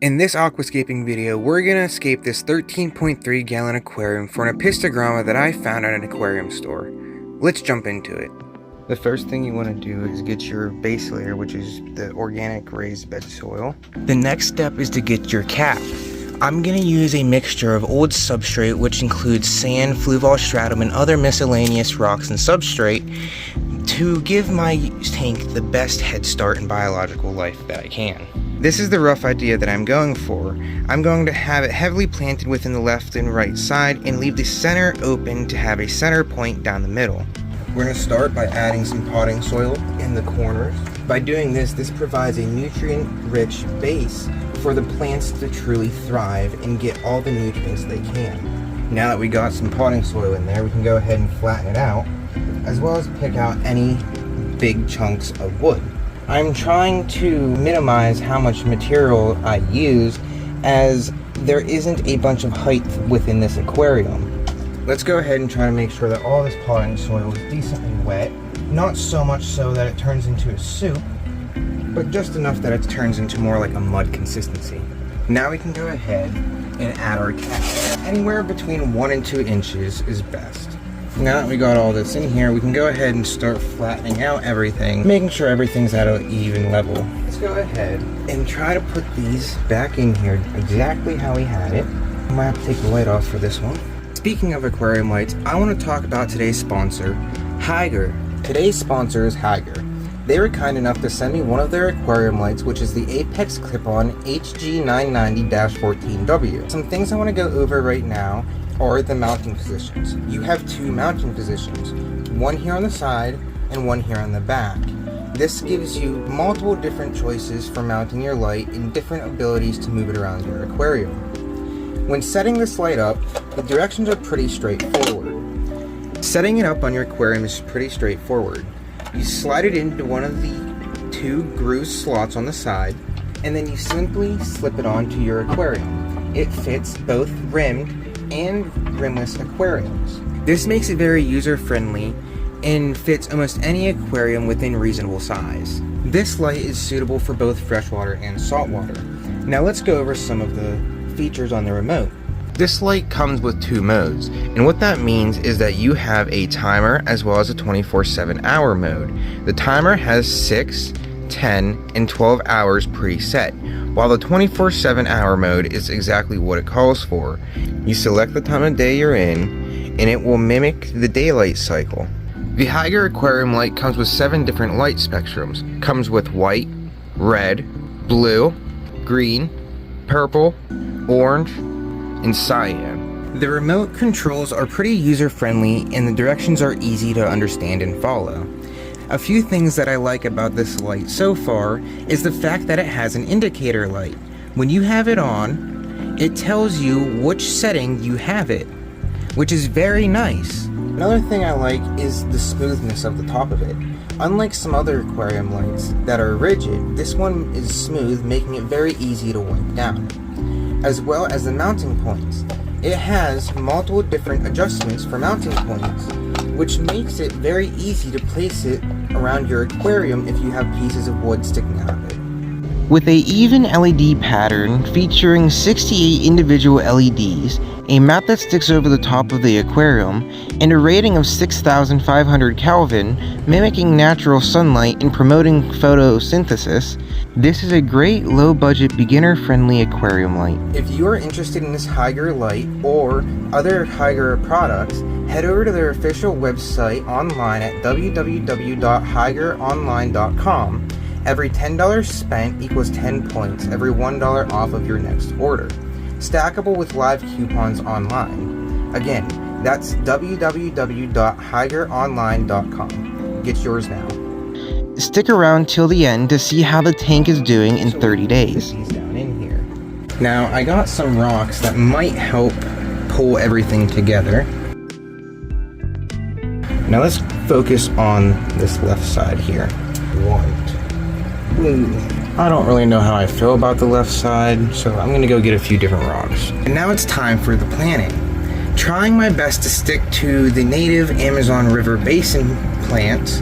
In this aquascaping video, we're going to escape this 13.3 gallon aquarium for an epistogramma that I found at an aquarium store. Let's jump into it. The first thing you want to do is get your base layer, which is the organic raised bed soil. The next step is to get your cap. I'm going to use a mixture of old substrate, which includes sand, fluval stratum, and other miscellaneous rocks and substrate to give my tank the best head start in biological life that I can. This is the rough idea that I'm going for. I'm going to have it heavily planted within the left and right side and leave the center open to have a center point down the middle. We're going to start by adding some potting soil in the corners. By doing this, this provides a nutrient-rich base for the plants to truly thrive and get all the nutrients they can. Now that we got some potting soil in there, we can go ahead and flatten it out, as well as pick out any big chunks of wood. I'm trying to minimize how much material I use, as there isn't a bunch of height within this aquarium. Let's go ahead and try to make sure that all this potting soil is decently wet, not so much so that it turns into a soup, but just enough that it turns into more like a mud consistency. Now we can go ahead and add our cap. Anywhere between 1 and 2 inches is best. Now that we got all this in here, we can go ahead and start flattening out everything, making sure everything's at an even level. Let's go ahead and try to put these back in here exactly how we had it. I might have to take the light off for this one. Speaking of aquarium lights, I want to talk about today's sponsor, HYGGER. Today's sponsor is HYGGER. They were kind enough to send me one of their aquarium lights, which is the Apex Clip-On HG990-14W. Some things I want to go over right now are the mounting positions. You have 2 mounting positions, one here on the side and one here on the back. This gives you multiple different choices for mounting your light and different abilities to move it around your aquarium. When setting this light up, the directions are pretty straightforward. Setting it up on your aquarium is pretty straightforward. You slide it into one of the 2 groove slots on the side, and then you simply slip it onto your aquarium. It fits both rimmed and rimless aquariums. This makes it very user-friendly and fits almost any aquarium within reasonable size. This light is suitable for both freshwater and saltwater. Now let's go over some of the features on the remote. This light comes with 2 modes, and what that means is that you have a timer as well as a 24/7 hour mode. The timer has 6, 10, and 12 hours preset, while the 24/7 hour mode is exactly what it calls for. You select the time of day you're in, and it will mimic the daylight cycle. The HYGGER aquarium light comes with 7 different light spectrums. Comes with white, red, blue, green, purple, orange, and cyan. The remote controls are pretty user-friendly, and the directions are easy to understand and follow. A few things that I like about this light so far is the fact that it has an indicator light. When you have it on, it tells you which setting you have it, which is very nice. Another thing I like is the smoothness of the top of it. Unlike some other aquarium lights that are rigid, this one is smooth, making it very easy to wipe down. As well as the mounting points. It has multiple different adjustments for mounting points, which makes it very easy to place it around your aquarium if you have pieces of wood sticking out of it. With a even LED pattern featuring 68 individual LEDs, a mat that sticks over the top of the aquarium, and a rating of 6,500 Kelvin, mimicking natural sunlight and promoting photosynthesis, this is a great low-budget, beginner-friendly aquarium light. If you are interested in this HYGGER light or other HYGGER products, head over to their official website online at www.hyggeronline.com. Every $10 spent equals 10 points, every $1 off of your next order. Stackable with live coupons online. Again, that's www.hyggeronline.com. Get yours now. Stick around till the end to see how the tank is doing in 30 days. Put these down in here. Now, I got some rocks that might help pull everything together. Now let's focus on this left side here. I don't really know how I feel about the left side, so I'm gonna go get a few different rocks. And now it's time for the planting. Trying my best to stick to the native Amazon River Basin plants,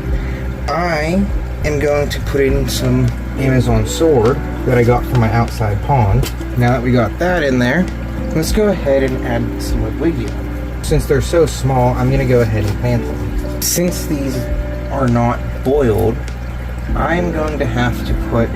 I am going to put in some Amazon sword that I got from my outside pond. Now that we got that in there, let's go ahead and add some HYGGER. Since they're so small, I'm gonna go ahead and plant them. Since these are not boiled, I'm going to have to put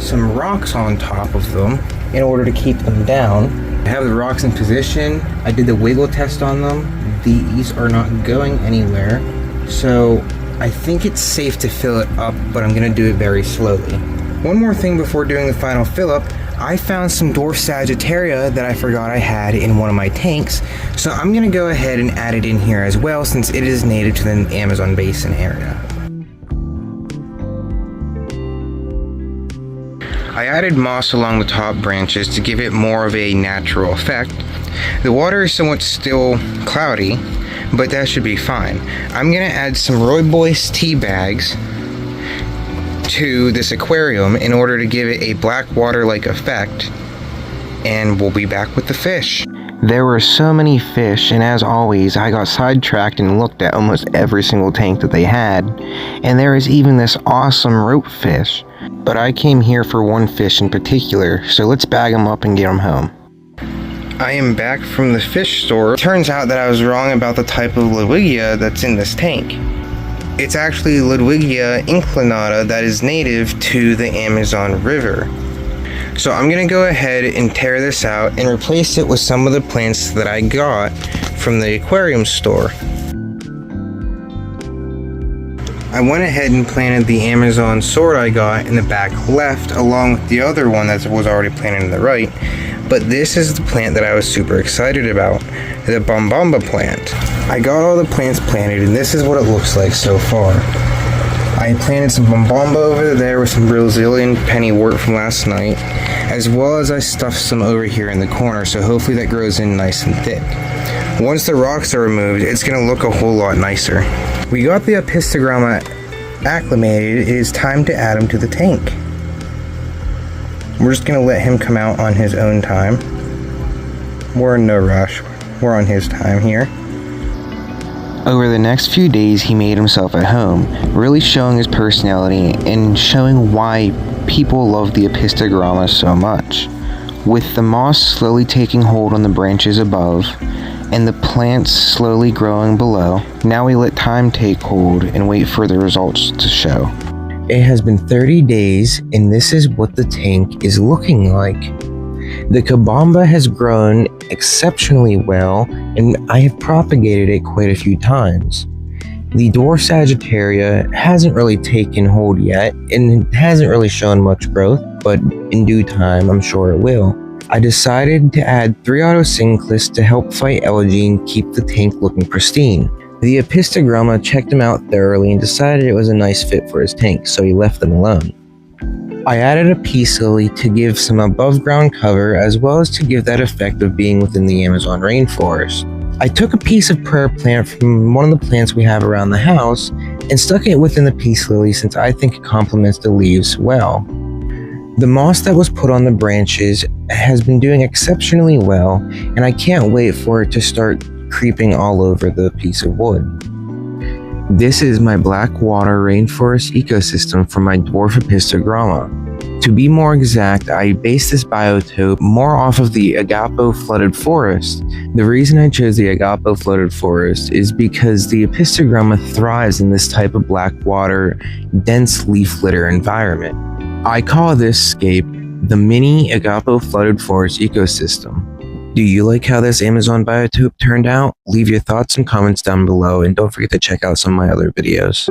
some rocks on top of them in order to keep them down. I have the rocks in position. I did the wiggle test on them. These are not going anywhere. So I think it's safe to fill it up, but I'm gonna do it very slowly. One more thing before doing the final fill up, I found some Dwarf Sagittaria that I forgot I had in one of my tanks, so I'm gonna go ahead and add it in here as well since it is native to the Amazon basin area. I added moss along the top branches to give it more of a natural effect. The water is somewhat still cloudy, but that should be fine. I'm gonna add some rooibos tea bags to this aquarium in order to give it a black water-like effect, and we'll be back with the fish. There were so many fish, and as always, I got sidetracked and looked at almost every single tank that they had, and there is even this awesome rope fish. But I came here for one fish in particular, so let's bag him up and get him home. I am back from the fish store. It turns out that I was wrong about the type of HYGGER that's in this tank. It's actually HYGGER inclinata that is native to the Amazon River. So I'm gonna go ahead and tear this out and replace it with some of the plants that I got from the aquarium store. I went ahead and planted the Amazon sword I got in the back left along with the other one that was already planted in the right. But this is the plant that I was super excited about, the bombamba plant. I got all the plants planted and this is what it looks like so far. I planted some bombamba over there with some Brazilian pennywort from last night, as well as I stuffed some over here in the corner, so hopefully that grows in nice and thick. Once the rocks are removed, it's going to look a whole lot nicer. We got the apistogramma acclimated. It is time to add him to the tank. We're just going to let him come out on his own time. We're in no rush. We're on his time here. Over the next few days, he made himself at home, really showing his personality and showing why people love the apistogramma so much. With the moss slowly taking hold on the branches above, and the plants slowly growing below, now we let time take hold and wait for the results to show. It has been 30 days, and this is what the tank is looking like. The kabamba has grown exceptionally well, and I have propagated it quite a few times. The Dwarf Sagittaria hasn't really taken hold yet, and it hasn't really shown much growth, but in due time, I'm sure it will. I decided to add 3 autosynclists to help fight algae and keep the tank looking pristine. The apistogramma checked him out thoroughly and decided it was a nice fit for his tank, so he left them alone. I added a peace lily to give some above ground cover, as well as to give that effect of being within the Amazon rainforest. I took a piece of prayer plant from one of the plants we have around the house and stuck it within the peace lily since I think it complements the leaves well. The moss that was put on the branches has been doing exceptionally well, and I can't wait for it to start creeping all over the piece of wood. This is my black water rainforest ecosystem for my dwarf apistogramma. To be more exact, I based this biotope more off of the agapo flooded forest. The reason I chose the agapo flooded forest is because the apistogramma thrives in this type of black water, dense leaf litter environment. I call this scape the mini agapo flooded forest ecosystem. Do you like how this Amazon biotope turned out? Leave your thoughts and comments down below, and don't forget to check out some of my other videos.